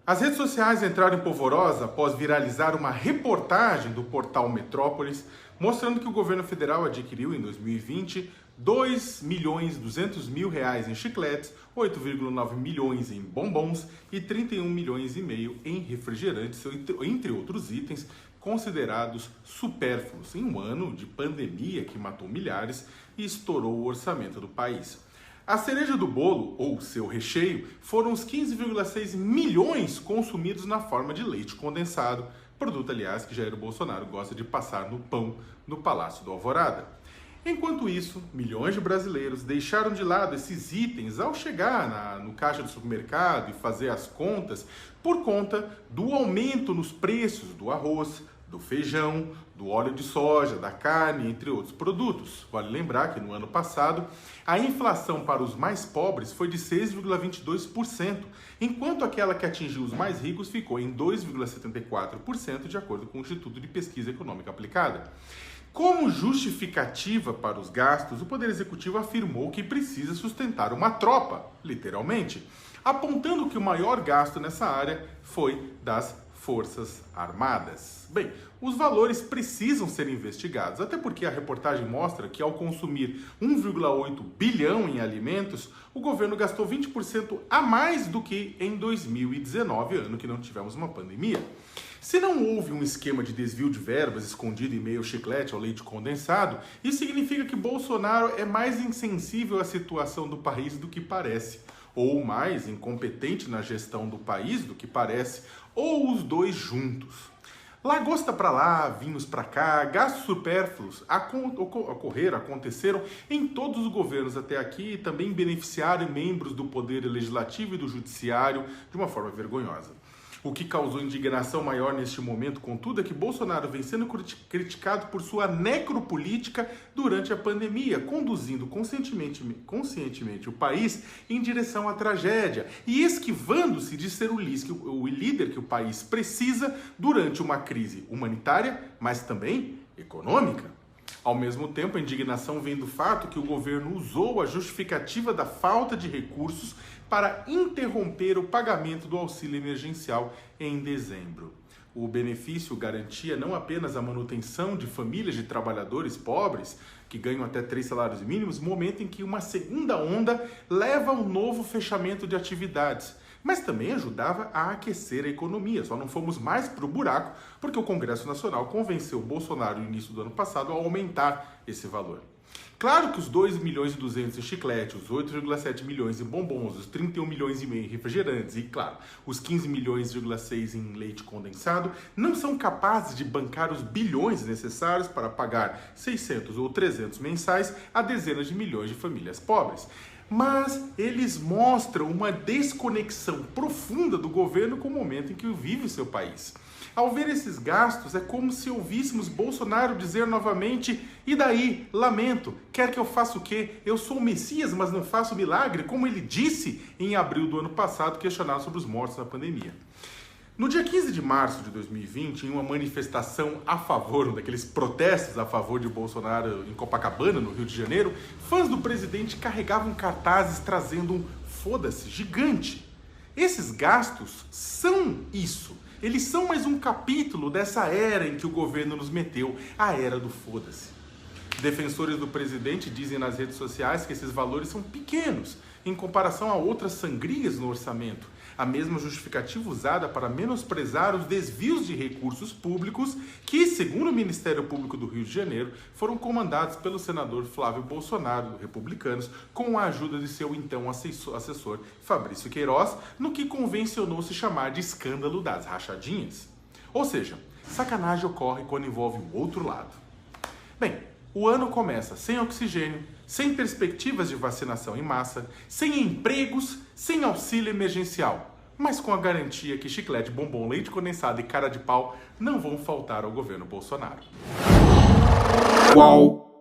As redes sociais entraram em polvorosa após viralizar uma reportagem do portal Metrópolis mostrando que o governo federal adquiriu em 2020 R$ 2.200.000 em chicletes, 8,9 milhões em bombons e 31 milhões e meio em refrigerantes, entre outros itens considerados supérfluos em um ano de pandemia que matou milhares e estourou o orçamento do país. A cereja do bolo, ou seu recheio, foram os 15,6 milhões consumidos na forma de leite condensado, produto, aliás, que Jair Bolsonaro gosta de passar no pão no Palácio do Alvorada. Enquanto isso, milhões de brasileiros deixaram de lado esses itens ao chegar no caixa do supermercado e fazer as contas por conta do aumento nos preços do arroz, do feijão, do óleo de soja, da carne, entre outros produtos. Vale lembrar que no ano passado, a inflação para os mais pobres foi de 6,22%, enquanto aquela que atingiu os mais ricos ficou em 2,74%, de acordo com o Instituto de Pesquisa Econômica Aplicada. Como justificativa para os gastos, o Poder Executivo afirmou que precisa sustentar uma tropa, literalmente, apontando que o maior gasto nessa área foi das Forças Armadas. Bem, os valores precisam ser investigados, até porque a reportagem mostra que ao consumir 1,8 bilhão em alimentos, o governo gastou 20% a mais do que em 2019, ano que não tivemos uma pandemia. Se não houve um esquema de desvio de verbas escondido em meio ao chiclete ao leite condensado, isso significa que Bolsonaro é mais insensível à situação do país do que parece, ou mais incompetente na gestão do país do que parece, ou os dois juntos. Lagosta para lá, vinhos para cá, gastos supérfluos aconteceram em todos os governos até aqui e também beneficiaram membros do Poder Legislativo e do Judiciário de uma forma vergonhosa. O que causou indignação maior neste momento, contudo, é que Bolsonaro vem sendo criticado por sua necropolítica durante a pandemia, conduzindo conscientemente o país em direção à tragédia e esquivando-se de ser o líder que o país precisa durante uma crise humanitária, mas também econômica. Ao mesmo tempo, a indignação vem do fato que o governo usou a justificativa da falta de recursos para interromper o pagamento do auxílio emergencial em dezembro. O benefício garantia não apenas a manutenção de famílias de trabalhadores pobres, que ganham até 3 salários mínimos, no momento em que uma segunda onda leva ao novo fechamento de atividades, mas também ajudava a aquecer a economia. Só não fomos mais para o buraco porque o Congresso Nacional convenceu Bolsonaro no início do ano passado a aumentar esse valor. Claro que os 2,2 milhões em chiclete, os 8,7 milhões em bombons, os 31 milhões e meio em refrigerantes e, claro, os 15,6 milhões em leite condensado não são capazes de bancar os bilhões necessários para pagar 600 ou 300 mensais a dezenas de milhões de famílias pobres. Mas eles mostram uma desconexão profunda do governo com o momento em que vive o seu país. Ao ver esses gastos, é como se ouvíssemos Bolsonaro dizer novamente: e daí? Lamento. Quer que eu faça o quê? Eu sou o Messias, mas não faço milagre, como ele disse em abril do ano passado, questionado sobre os mortos na pandemia. No dia 15 de março de 2020, em uma manifestação a favor, daqueles protestos a favor de Bolsonaro em Copacabana, no Rio de Janeiro, fãs do presidente carregavam cartazes trazendo um foda-se gigante. Esses gastos são isso. Eles são mais um capítulo dessa era em que o governo nos meteu, a era do foda-se. Defensores do presidente dizem nas redes sociais que esses valores são pequenos em comparação a outras sangrias no orçamento. A mesma justificativa usada para menosprezar os desvios de recursos públicos que, segundo o Ministério Público do Rio de Janeiro, foram comandados pelo senador Flávio Bolsonaro, Republicanos, com a ajuda de seu então assessor Fabrício Queiroz, no que convencionou se chamar de escândalo das rachadinhas. Ou seja, sacanagem ocorre quando envolve o outro lado. Bem, o ano começa sem oxigênio, sem perspectivas de vacinação em massa, sem empregos, sem auxílio emergencial, mas com a garantia que chiclete, bombom, leite condensado e cara de pau não vão faltar ao governo Bolsonaro. Qual?